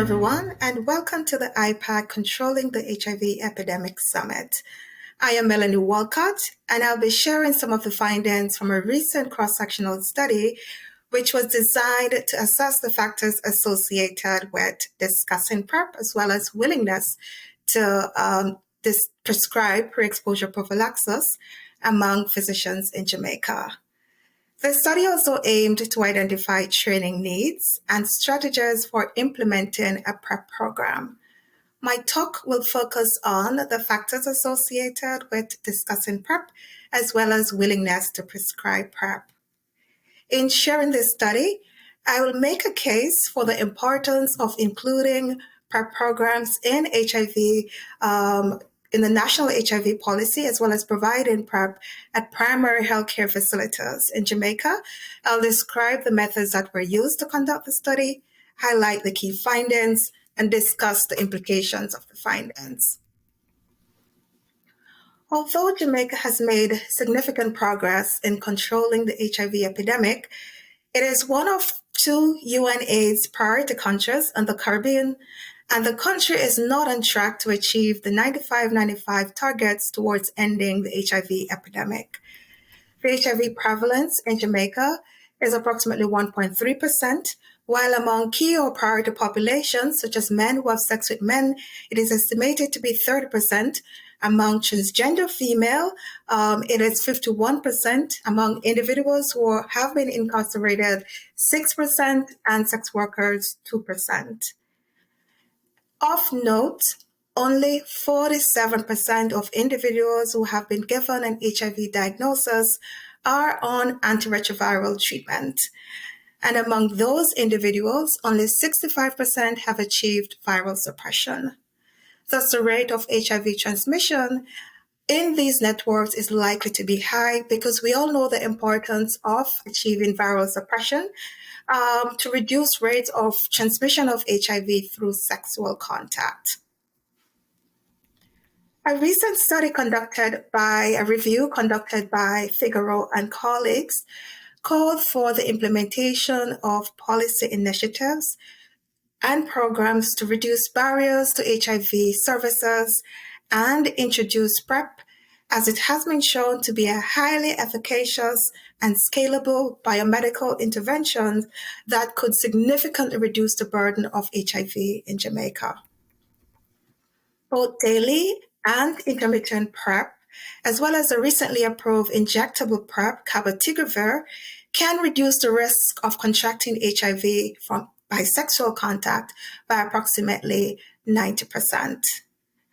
everyone, and welcome to the IPAC Controlling the HIV Epidemic Summit. I am Melanie Walcott, and I'll be sharing some of the findings from a recent cross-sectional study which was designed to assess the factors associated with discussing PrEP as well as willingness to prescribe pre-exposure prophylaxis among physicians in Jamaica. The study also aimed to identify training needs and strategies for implementing a PrEP program. My talk will focus on the factors associated with discussing PrEP as well as willingness to prescribe PrEP. In sharing this study, I will make a case for the importance of including PrEP programs in HIV in the national HIV policy, as well as providing PrEP at primary healthcare facilities in Jamaica. I'll describe the methods that were used to conduct the study, highlight the key findings, and discuss the implications of the findings. Although Jamaica has made significant progress in controlling the HIV epidemic, it is one of two UN/AIDS priority countries in the Caribbean, and the country is not on track to achieve the 95-95 targets towards ending the HIV epidemic. The HIV prevalence in Jamaica is approximately 1.3%, while among key or priority populations, such as men who have sex with men, it is estimated to be 30%. Among transgender female, it is 51%. Among individuals who have been incarcerated, 6%, and sex workers, 2%. Of note, only 47% of individuals who have been given an HIV diagnosis are on antiretroviral treatment. And among those individuals, only 65% have achieved viral suppression. Thus, the rate of HIV transmission in these networks is likely to be high because we all know the importance of achieving viral suppression to reduce rates of transmission of HIV through sexual contact. A recent study a review conducted by Figaro and colleagues called for the implementation of policy initiatives and programs to reduce barriers to HIV services and introduce PrEP, as it has been shown to be a highly efficacious and scalable biomedical intervention that could significantly reduce the burden of HIV in Jamaica. Both daily and intermittent PrEP, as well as the recently approved injectable PrEP, cabotegravir, can reduce the risk of contracting HIV by sexual contact by approximately 90%.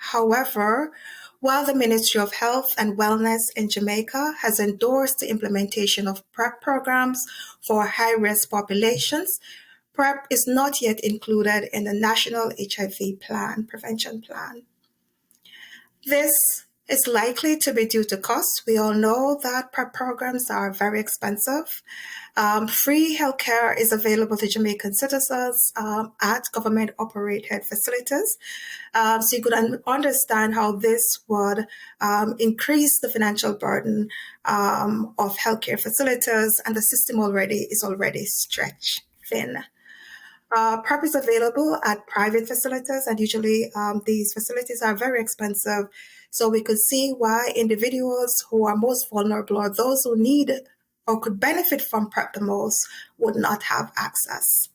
However, while the Ministry of Health and Wellness in Jamaica has endorsed the implementation of PrEP programs for high-risk populations, PrEP is not yet included in the National HIV Prevention Plan. This is likely to be due to costs. We all know that PrEP programs are very expensive. Free healthcare is available to Jamaican citizens at government-operated facilities. So you could understand how this would increase the financial burden of healthcare facilities, and the system is already stretched thin. PrEP is available at private facilities, and usually these facilities are very expensive. So we could see why individuals who are most vulnerable or those who need or could benefit from PrEP the most would not have access.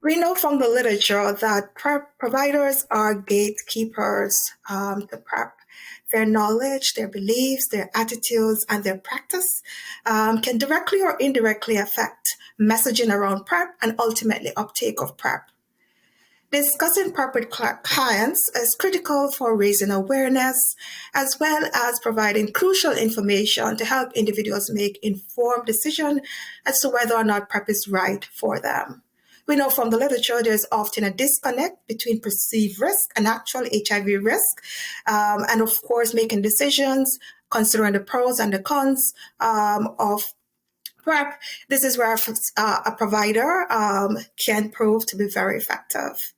We know from the literature that PrEP providers are gatekeepers to PrEP. Their knowledge, their beliefs, their attitudes, and their practice can directly or indirectly affect messaging around PrEP and ultimately uptake of PrEP. Discussing PrEP with clients is critical for raising awareness, as well as providing crucial information to help individuals make informed decisions as to whether or not PrEP is right for them. We know from the literature there's often a disconnect between perceived risk and actual HIV risk, and of course making decisions considering the pros and the cons of PrEP. This is where a provider can prove to be very effective.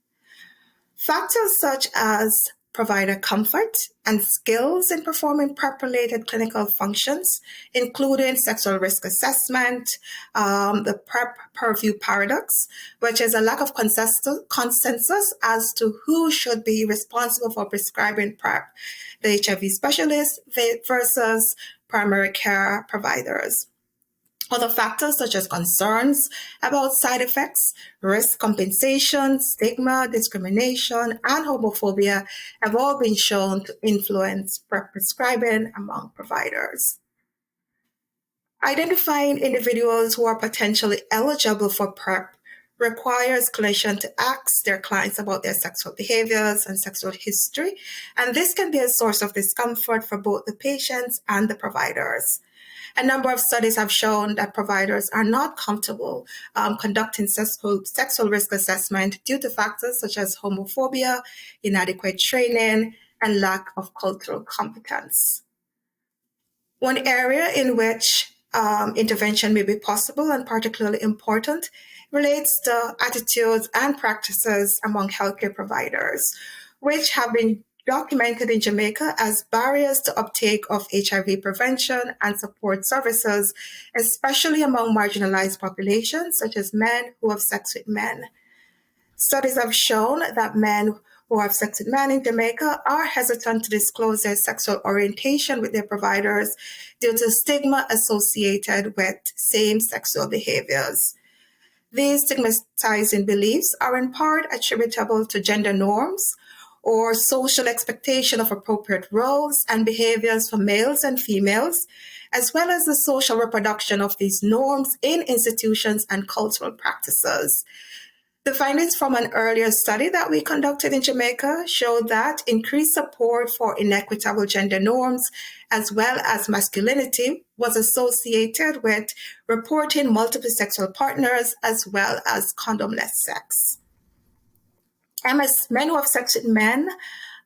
Factors such as provider comfort and skills in performing PrEP-related clinical functions, including sexual risk assessment, the PrEP purview paradox, which is a lack of consensus as to who should be responsible for prescribing PrEP, the HIV specialist versus primary care providers. Other factors such as concerns about side effects, risk compensation, stigma, discrimination, and homophobia have all been shown to influence PrEP prescribing among providers. Identifying individuals who are potentially eligible for PrEP requires clinicians to ask their clients about their sexual behaviors and sexual history, and this can be a source of discomfort for both the patients and the providers. A number of studies have shown that providers are not comfortable conducting sexual risk assessment due to factors such as homophobia, inadequate training, and lack of cultural competence. One area in which intervention may be possible and particularly important relates to attitudes and practices among healthcare providers, which have been documented in Jamaica as barriers to uptake of HIV prevention and support services, especially among marginalized populations such as men who have sex with men. Studies have shown that men who have sex with men in Jamaica are hesitant to disclose their sexual orientation with their providers due to stigma associated with same sexual behaviors. These stigmatizing beliefs are in part attributable to gender norms or social expectation of appropriate roles and behaviors for males and females, as well as the social reproduction of these norms in institutions and cultural practices. The findings from an earlier study that we conducted in Jamaica showed that increased support for inequitable gender norms as well as masculinity was associated with reporting multiple sexual partners as well as condomless sex. MS, men who have sex with men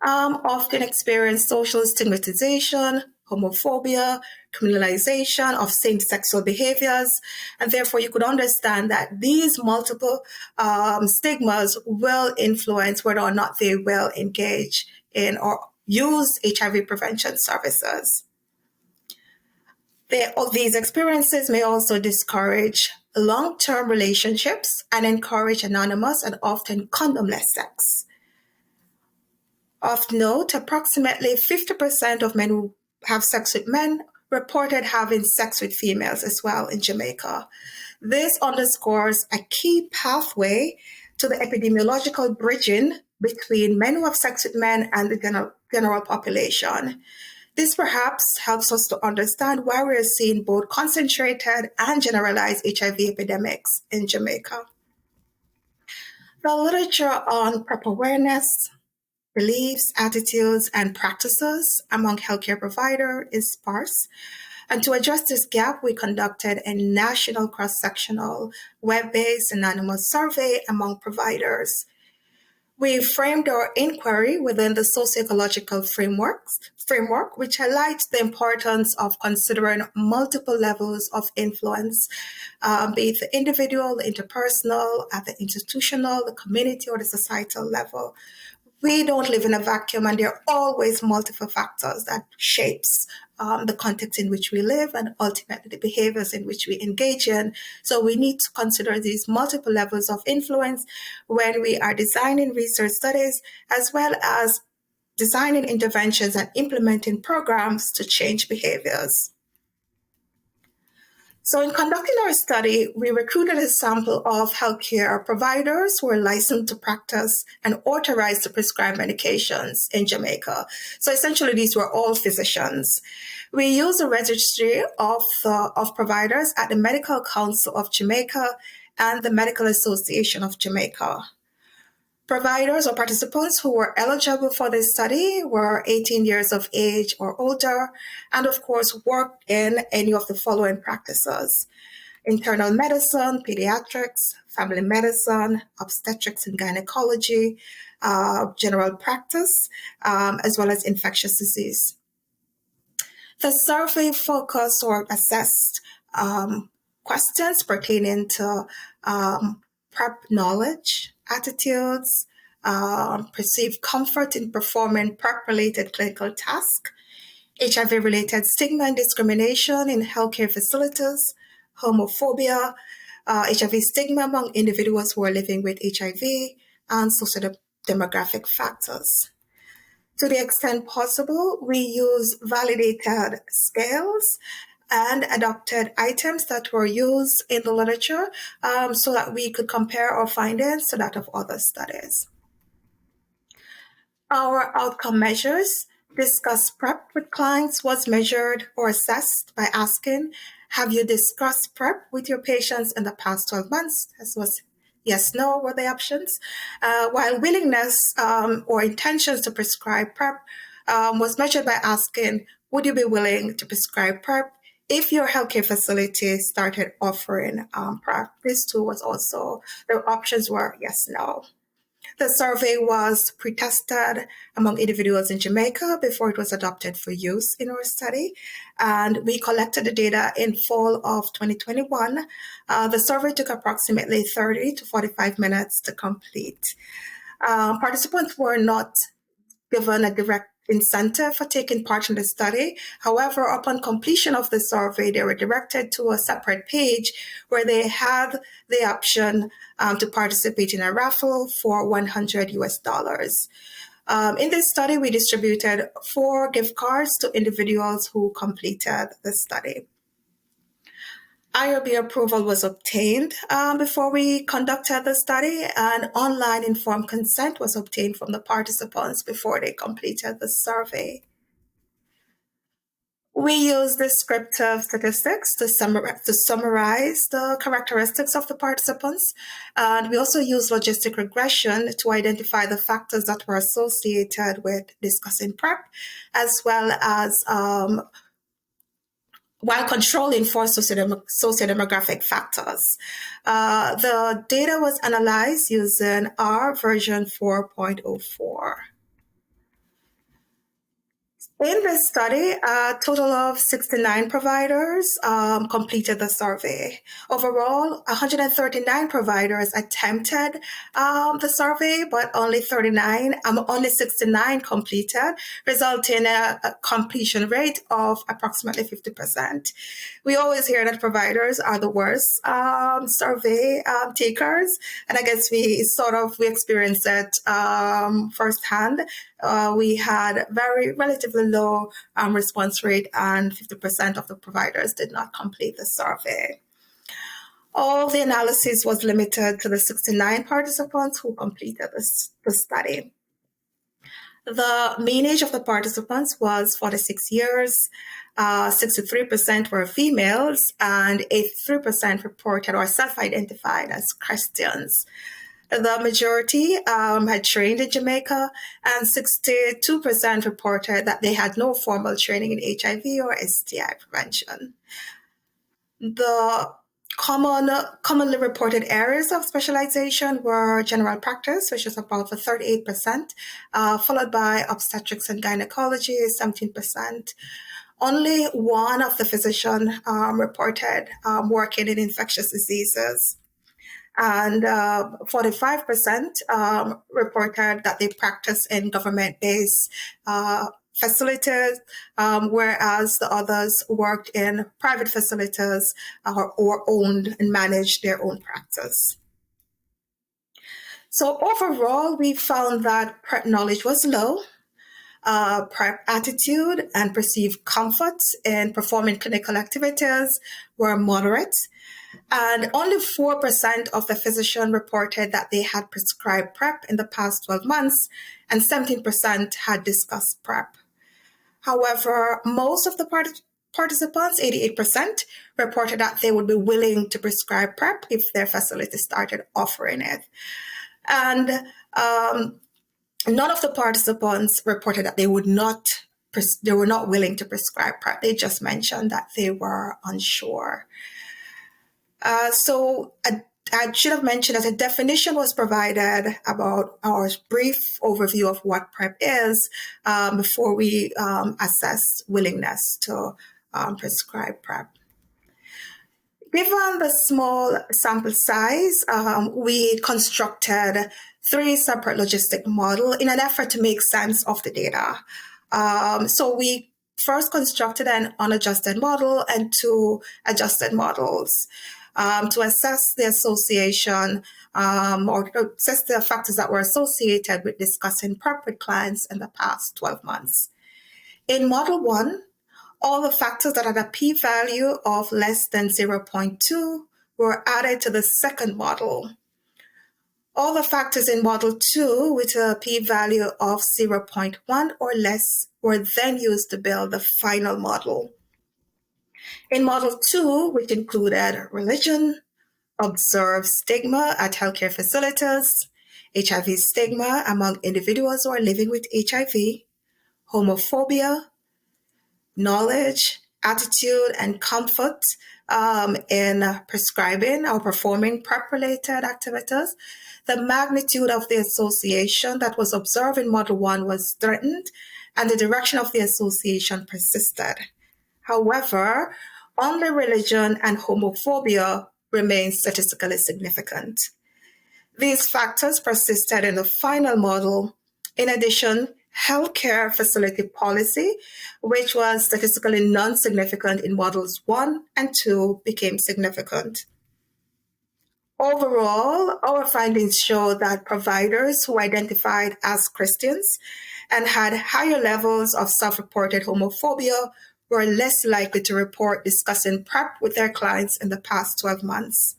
often experience social stigmatization, homophobia, criminalization of same-sexual behaviors, and therefore you could understand that these multiple stigmas will influence whether or not they will engage in or use HIV prevention services. These experiences may also discourage long-term relationships and encourage anonymous and often condomless sex. Of note, approximately 50% of men who have sex with men reported having sex with females as well in Jamaica. This underscores a key pathway to the epidemiological bridging between men who have sex with men and the general population. This perhaps helps us to understand why we're seeing both concentrated and generalized HIV epidemics in Jamaica. The literature on PrEP awareness, beliefs, attitudes, and practices among healthcare providers is sparse. And to address this gap, we conducted a national cross-sectional web-based anonymous survey among providers. We framed our inquiry within the socio-ecological framework, which highlights the importance of considering multiple levels of influence, be it the individual, the interpersonal, at the institutional, the community, or the societal level. We don't live in a vacuum, and there are always multiple factors that shapes the context in which we live and ultimately the behaviors in which we engage in. So we need to consider these multiple levels of influence when we are designing research studies, as well as designing interventions and implementing programs to change behaviors. So in conducting our study, we recruited a sample of healthcare providers who are licensed to practice and authorized to prescribe medications in Jamaica. So essentially, these were all physicians. We used a registry of providers at the Medical Council of Jamaica and the Medical Association of Jamaica. Providers or participants who were eligible for this study were 18 years of age or older, and of course worked in any of the following practices: internal medicine, pediatrics, family medicine, obstetrics and gynecology, general practice, as well as infectious disease. The survey focused or assessed questions pertaining to PrEP knowledge, attitudes, perceived comfort in performing PrEP-related clinical tasks, HIV-related stigma and discrimination in healthcare facilities, homophobia, HIV stigma among individuals who are living with HIV, and socio-demographic factors. To the extent possible, we use validated scales and adopted items that were used in the literature so that we could compare our findings to that of other studies. Our outcome measures discussed PrEP with clients was measured or assessed by asking, have you discussed PrEP with your patients in the past 12 months? This was yes, no were the options. While willingness or intentions to prescribe PrEP was measured by asking, would you be willing to prescribe PrEP if your healthcare facility started offering PrEP? This too was also, the options were yes, no. The survey was pre-tested among individuals in Jamaica before it was adopted for use in our study. And we collected the data in fall of 2021. The survey took approximately 30 to 45 minutes to complete. Participants were not given a direct incentive for taking part in the study. However, upon completion of the survey, they were directed to a separate page where they had the option to participate in a raffle for $100 US. In this study, we distributed 4 gift cards to individuals who completed the study. IRB approval was obtained before we conducted the study, and online informed consent was obtained from the participants before they completed the survey. We use descriptive statistics to summarize the characteristics of the participants, and we also use logistic regression to identify the factors that were associated with discussing PrEP, as well as while controlling for sociodemographic factors. The data was analyzed using R version 4.04. In this study, a total of 69 providers completed the survey. Overall, 139 providers attempted the survey, but only 69 completed, resulting in a completion rate of approximately 50%. We always hear that providers are the worst survey takers, and I guess we experienced it firsthand. We had relatively low response rate, and 50% of the providers did not complete the survey. All the analysis was limited to the 69 participants who completed the study. The mean age of the participants was 46 years, 63% were females, and 83% reported or self-identified as Christians. The majority had trained in Jamaica, and 62% reported that they had no formal training in HIV or STI prevention. The commonly reported areas of specialization were general practice, which was about 38%, followed by obstetrics and gynecology, 17%. Only one of the physicians reported working in infectious diseases. And 45% reported that they practice in government-based facilities, whereas the others worked in private facilities or owned and managed their own practice. So overall, we found that PrEP knowledge was low. PrEP attitude and perceived comfort in performing clinical activities were moderate. And only 4% of the physicians reported that they had prescribed PrEP in the past 12 months, and 17% had discussed PrEP. However, most of the participants, 88%, reported that they would be willing to prescribe PrEP if their facility started offering it. And none of the participants reported that they were not willing to prescribe PrEP. They just mentioned that they were unsure. So I should have mentioned that a definition was provided about our brief overview of what PrEP is before we assess willingness to prescribe PrEP. Given the small sample size, we constructed 3 separate logistic models in an effort to make sense of the data. So we first constructed an unadjusted model and 2 adjusted models to assess the association or assess the factors that were associated with discussing PrEP with clients in the past 12 months. In Model 1, all the factors that had a p-value of less than 0.2 were added to the second model. All the factors in Model 2 with a p-value of 0.1 or less were then used to build the final model. In Model 2, which included religion, observed stigma at healthcare facilities, HIV stigma among individuals who are living with HIV, homophobia, knowledge, attitude, and comfort in prescribing or performing PrEP-related activities, the magnitude of the association that was observed in Model 1 was threatened, and the direction of the association persisted. However, only religion and homophobia remained statistically significant. These factors persisted in the final model. In addition, healthcare facility policy, which was statistically non-significant in models 1 and 2, became significant. Overall, our findings show that providers who identified as Christians and had higher levels of self-reported homophobia were less likely to report discussing PrEP with their clients in the past 12 months.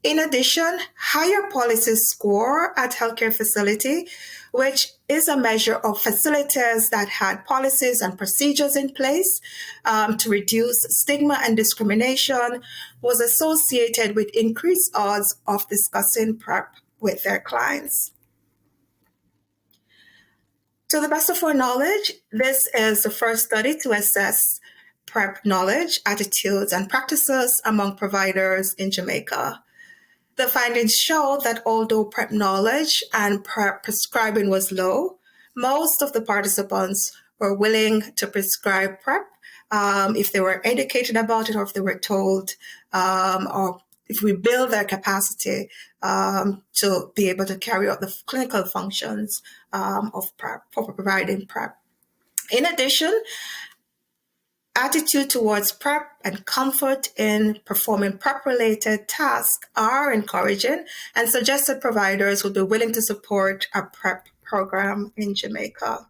In addition, higher policy score at healthcare facility, which is a measure of facilities that had policies and procedures in place to reduce stigma and discrimination, was associated with increased odds of discussing PrEP with their clients. To the best of our knowledge, this is the first study to assess PrEP knowledge, attitudes, and practices among providers in Jamaica. The findings show that although PrEP knowledge and PrEP prescribing was low, most of the participants were willing to prescribe PrEP if they were educated about it or if they were told or if we build their capacity to be able to carry out the clinical functions of PrEP, for providing PrEP. In addition, attitude towards PrEP and comfort in performing PrEP-related tasks are encouraging and suggest that providers would be willing to support a PrEP program in Jamaica.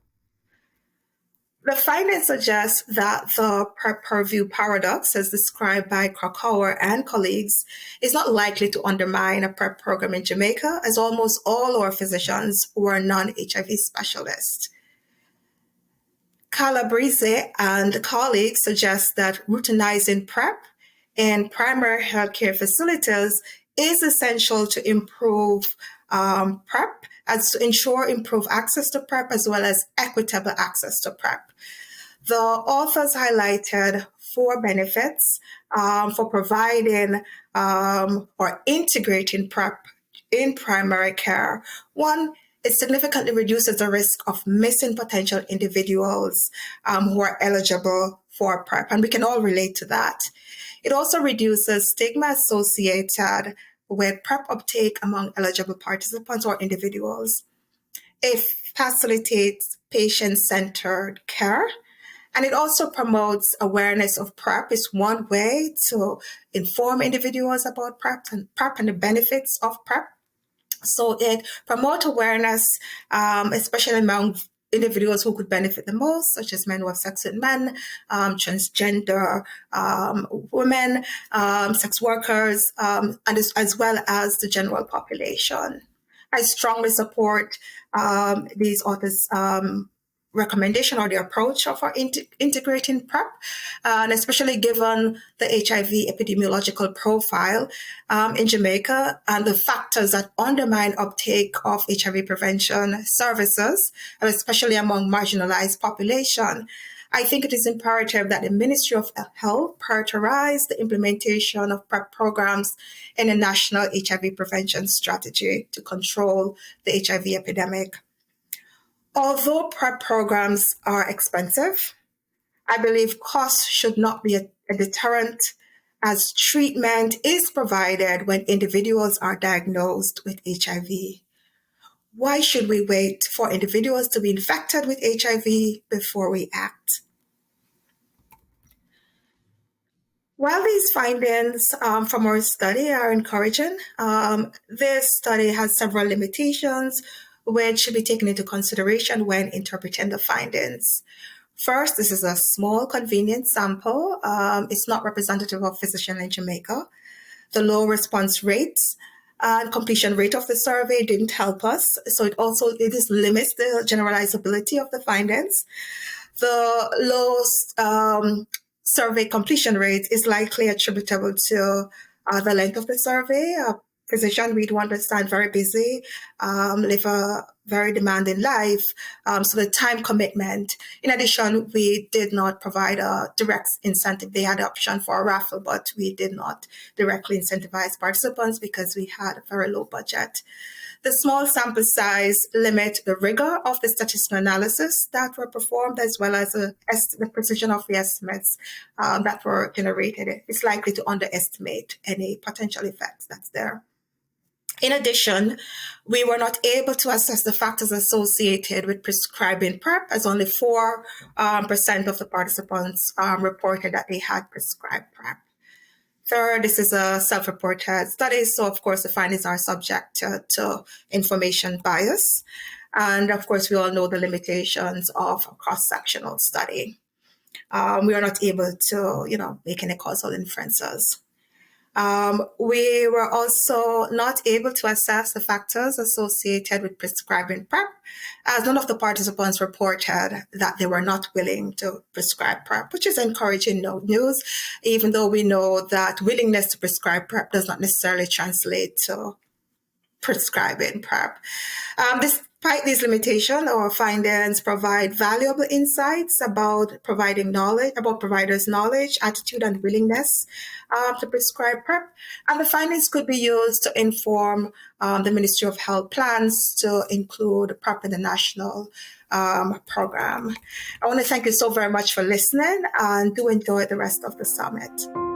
The findings suggest that the PrEP purview paradox, as described by Krakauer and colleagues, is not likely to undermine a PrEP program in Jamaica, as almost all our physicians were non-HIV specialists. Calabrese and colleagues suggest that routinizing PrEP in primary healthcare facilities is essential to improve PrEP, as to ensure improved access to PrEP as well as equitable access to PrEP. The authors highlighted 4 benefits for providing or integrating PrEP in primary care. 1, it significantly reduces the risk of missing potential individuals who are eligible for PrEP, and we can all relate to that. It also reduces stigma associated with PrEP uptake among eligible participants or individuals. It facilitates patient-centered care, and it also promotes awareness of PrEP. It's one way to inform individuals about PrEP and the benefits of PrEP. So it promotes awareness, especially among individuals who could benefit the most, such as men who have sex with men, transgender women, sex workers, and as well as the general population. I strongly support these authors' recommendation or the approach of our integrating PrEP, and especially given the HIV epidemiological profile in Jamaica and the factors that undermine uptake of HIV prevention services, and especially among marginalized population. I think it is imperative that the Ministry of Health prioritize the implementation of PrEP programs in a national HIV prevention strategy to control the HIV epidemic. Although PrEP programs are expensive, I believe costs should not be a deterrent as treatment is provided when individuals are diagnosed with HIV. Why should we wait for individuals to be infected with HIV before we act? While these findings from our study are encouraging, this study has several limitations which should be taken into consideration when interpreting the findings. First, this is a small, convenient sample. It's not representative of physicians in Jamaica. The low response rates and completion rate of the survey didn't help us, so it just limits the generalizability of the findings. The low survey completion rate is likely attributable to the length of the survey. Physician, we do understand, very busy, live a very demanding life, so the time commitment. In addition, we did not provide a direct incentive. They had the option for a raffle, but we did not directly incentivize participants because we had a very low budget. The small sample size limit the rigor of the statistical analysis that were performed, as well as the precision of the estimates that were generated. It's likely to underestimate any potential effects that's there. In addition, we were not able to assess the factors associated with prescribing PrEP, as only 4% of the participants reported that they had prescribed PrEP. Third, this is a self-reported study, so of course the findings are subject to information bias. And of course, we all know the limitations of a cross-sectional study. We are not able to, make any causal inferences. We were also not able to assess the factors associated with prescribing PrEP, as none of the participants reported that they were not willing to prescribe PrEP, which is encouraging news, even though we know that willingness to prescribe PrEP does not necessarily translate to prescribing PrEP. Despite these limitations, our findings provide valuable insights about providers' knowledge, attitude, and willingness to prescribe PrEP. And the findings could be used to inform the Ministry of Health plans to include PrEP in the national program. I want to thank you so very much for listening, and do enjoy the rest of the summit.